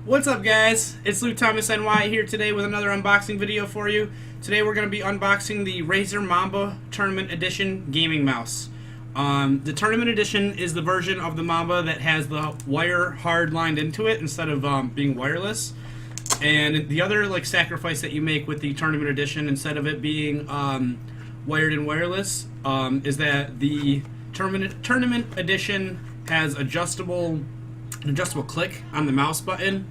What's up, guys? It's LukeThomasNY here today with another unboxing video for you. Today we're going to be unboxing the Razer Mamba Tournament Edition gaming mouse. The Tournament Edition is the version of the Mamba that has the wire hard lined into it instead of being wireless. And the other sacrifice that you make with the Tournament Edition instead of it being wired and wireless is that the Tournament Edition has an adjustable click on the mouse button.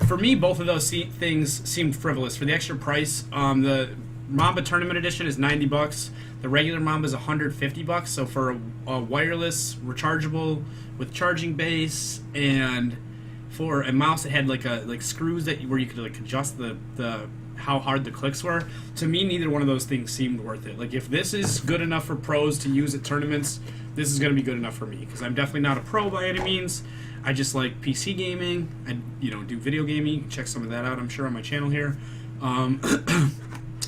For me, both of those things seemed frivolous. For the extra price, the Mamba Tournament Edition is $90. The regular Mamba is $150. So for a wireless, rechargeable with charging base, and for a mouse that had screws where you could adjust the how hard the clicks were, to me neither one of those things seemed worth it. If this is good enough for pros to use at tournaments, this is going to be good enough for me, because I'm definitely not a pro by any means. I just like PC gaming. I do video gaming. You can check some of that out, I'm sure, on my channel here.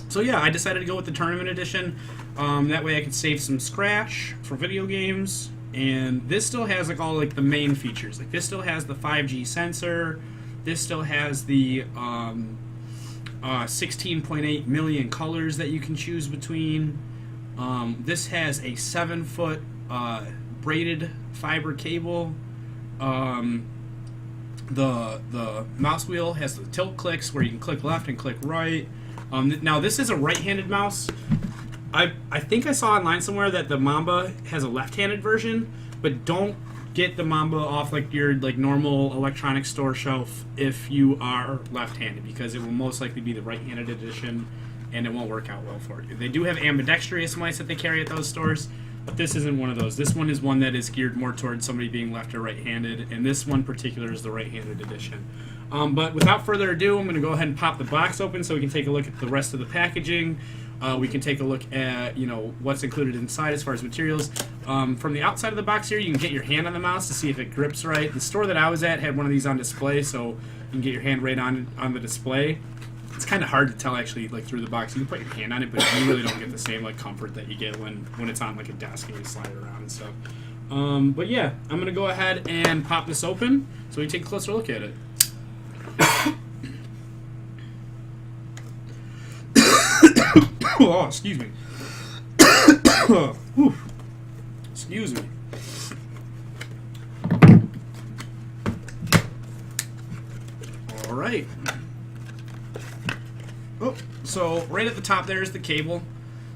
So yeah, I decided to go with the Tournament Edition. That way I could save some scratch for video games. And this still has all the main features. This still has the 5G sensor. This still has the 16.8 million colors that you can choose between. This has a 7-foot braided fiber cable. The mouse wheel has the tilt clicks where you can click left and click right. Now this is a right-handed mouse. I think I saw online somewhere that the Mamba has a left-handed version, but don't get the Mamba off your normal electronics store shelf if you are left-handed, because it will most likely be the right-handed edition and it won't work out well for you. They do have ambidextrous mice that they carry at those stores, but this isn't one of those. This one is one that is geared more towards somebody being left or right-handed, and this one in particular is the right-handed edition. But without further ado, I'm going to go ahead and pop the box open so we can take a look at the rest of the packaging. We can take a look at what's included inside as far as materials. From the outside of the box here, you can get your hand on the mouse to see if it grips right. The store that I was at had one of these on display, so you can get your hand right on the display. It's kind of hard to tell actually through the box. You can put your hand on it, but you really don't get the same comfort that you get when it's on a desk and you slide it around and stuff. But yeah, I'm gonna go ahead and pop this open so we can take a closer look at it. Oh, excuse me. Excuse me. All right. Oh, so right at the top there is the cable.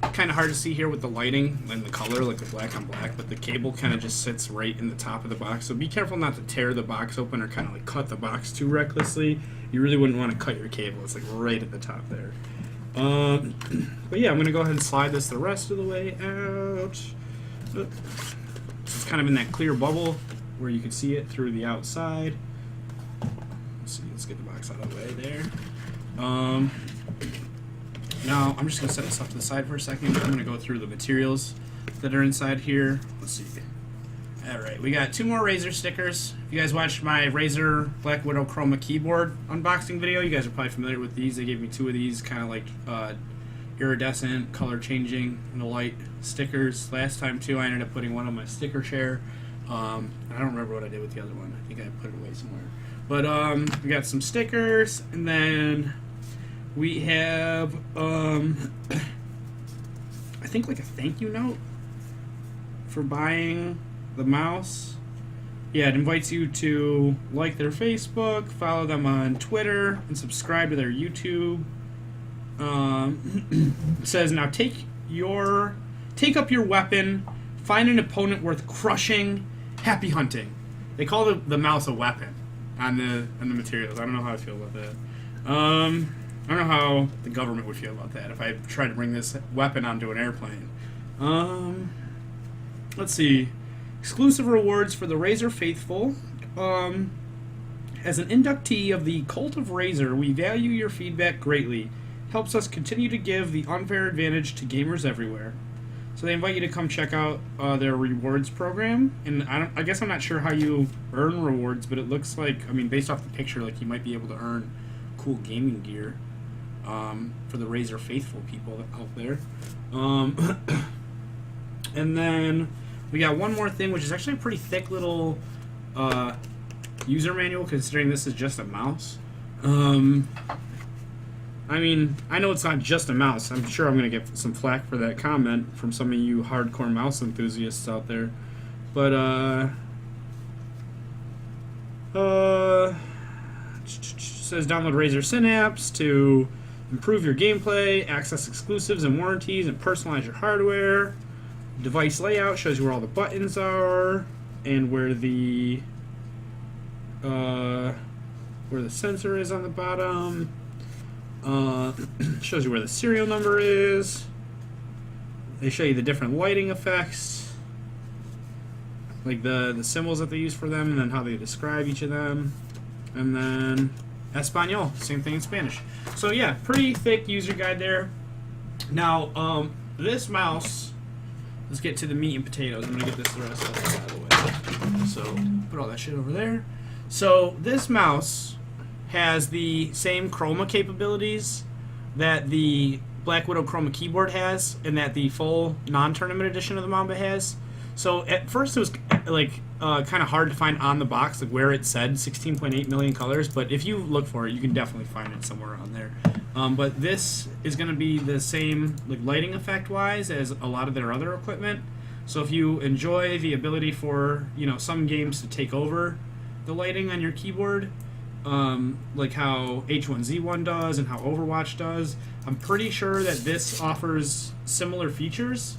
Kind of hard to see here with the lighting and the color, the black on black, but the cable kind of just sits right in the top of the box. So be careful not to tear the box open or kind of cut the box too recklessly. You really wouldn't want to cut your cable. It's right at the top there. But yeah, I'm going to go ahead and slide this the rest of the way out. So it's kind of in that clear bubble where you can see it through the outside. Let's get the box out of the way there. Now I'm just going to set this off to the side for a second. I'm going to go through the materials that are inside here. Let's see. Alright, we got 2 more Razer stickers. If you guys watched my Razer Black Widow Chroma keyboard unboxing video, you guys are probably familiar with these. They gave me 2 of these, kind of iridescent, color changing in the light stickers. Last time too, I ended up putting one on my sticker chair. I don't remember what I did with the other one. I think I put it away somewhere. But we got some stickers, and then we have I think a thank you note for buying the mouse. Yeah, it invites you to like their Facebook, follow them on Twitter, and subscribe to their YouTube. It says, now take up your weapon, find an opponent worth crushing, happy hunting. They call the mouse a weapon on the materials. I don't know how I feel about that. I don't know how the government would feel about that if I tried to bring this weapon onto an airplane. Let's see. Exclusive rewards for the Razer faithful. As an inductee of the Cult of Razer, we value your feedback greatly. Helps us continue to give the unfair advantage to gamers everywhere. So they invite you to come check out their rewards program. And I guess I'm not sure how you earn rewards, but it looks like, based off the picture, you might be able to earn cool gaming gear for the Razer faithful people out there. And then we got one more thing, which is actually a pretty thick little user manual, considering this is just a mouse. I mean, I know it's not just a mouse. I'm sure I'm going to get some flack for that comment from some of you hardcore mouse enthusiasts out there. But, says download Razer Synapse to improve your gameplay, access exclusives and warranties, and personalize your hardware. Device layout shows you where all the buttons are and where the sensor is on the bottom. Shows you where the serial number is. They show you the different lighting effects, like the symbols that they use for them, and then how they describe each of them. And then Espanol, same thing in Spanish. So yeah, pretty thick user guide there. Now, this mouse, let's get to the meat and potatoes. I'm gonna get this the rest of it out of the way. So put all that shit over there. So this mouse has the same chroma capabilities that the Black Widow Chroma keyboard has, and that the full non-tournament edition of the Mamba has. So at first it was like kind of hard to find on the box, like where it said 16.8 million colors, but if you look for it, you can definitely find it somewhere on there. But this is going to be the same, like lighting effect wise, as a lot of their other equipment. So if you enjoy the ability for, you know, some games to take over the lighting on your keyboard, like how H1Z1 does and how Overwatch does, I'm pretty sure that this offers similar features.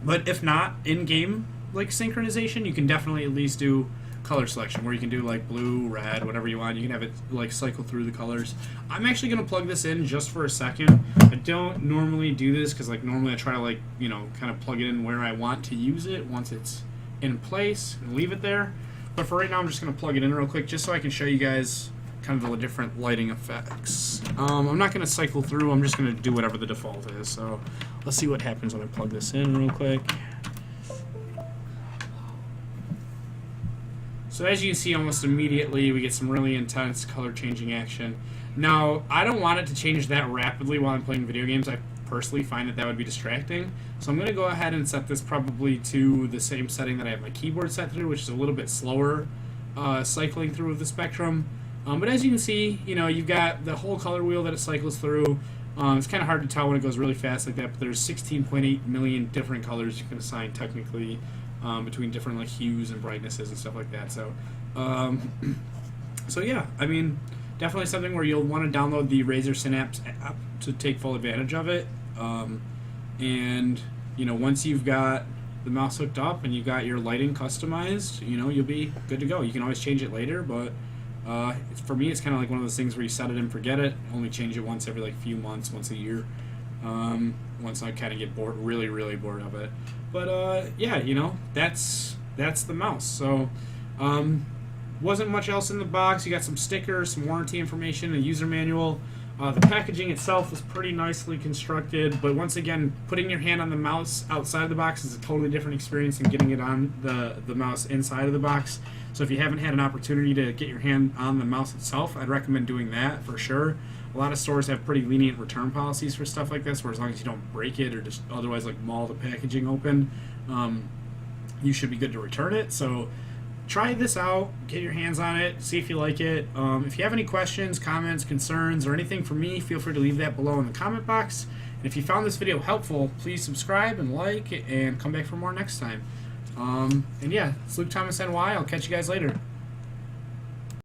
But if not, in-game like synchronization, you can definitely at least do color selection, where you can do like blue, red, whatever you want. You can have it like cycle through the colors. I'm actually going to plug this in just for a second. I don't normally do this because like normally I try to like, you know, kind of plug it in where I want to use it once it's in place and leave it there. But for right now, I'm just going to plug it in real quick just so I can show you guys kind of the different lighting effects. I'm not going to cycle through. I'm just going to do whatever the default is. So let's see what happens when I plug this in real quick. So as you can see, almost immediately we get some really intense color changing action. Now, I don't want it to change that rapidly while I'm playing video games. I personally find that would be distracting. So I'm going to go ahead and set this probably to the same setting that I have my keyboard set through, which is a little bit slower cycling through of the spectrum. But as you can see, you know, you've got the whole color wheel that it cycles through. It's kind of hard to tell when it goes really fast like that, but there's 16.8 million different colors you can assign technically between different like hues and brightnesses and stuff like that. So, so yeah, I mean, definitely something where you'll want to download the Razer Synapse app to take full advantage of it. And you know, once you've got the mouse hooked up and you got your lighting customized, you know, you'll be good to go. You can always change it later, but for me, it's kind of like one of those things where you set it and forget it. Only change it once every like few months, once a year. Once I kind of get bored, really bored of it. But yeah, you know, that's the mouse. So wasn't much else in the box. You got some stickers, some warranty information, a user manual. The packaging itself is pretty nicely constructed, but once again, putting your hand on the mouse outside of the box is a totally different experience than getting it on the mouse inside of the box. So if you haven't had an opportunity to get your hand on the mouse itself, I'd recommend doing that for sure. A lot of stores have pretty lenient return policies for stuff like this, where as long as you don't break it or just otherwise like maul the packaging open, you should be good to return it. So try this out, get your hands on it, see if you like it. If you have any questions, comments, concerns, or anything for me, feel free to leave that below in the comment box. And if you found this video helpful, please subscribe and like, and come back for more next time. And yeah, it's LukeThomasNY. I'll catch you guys later.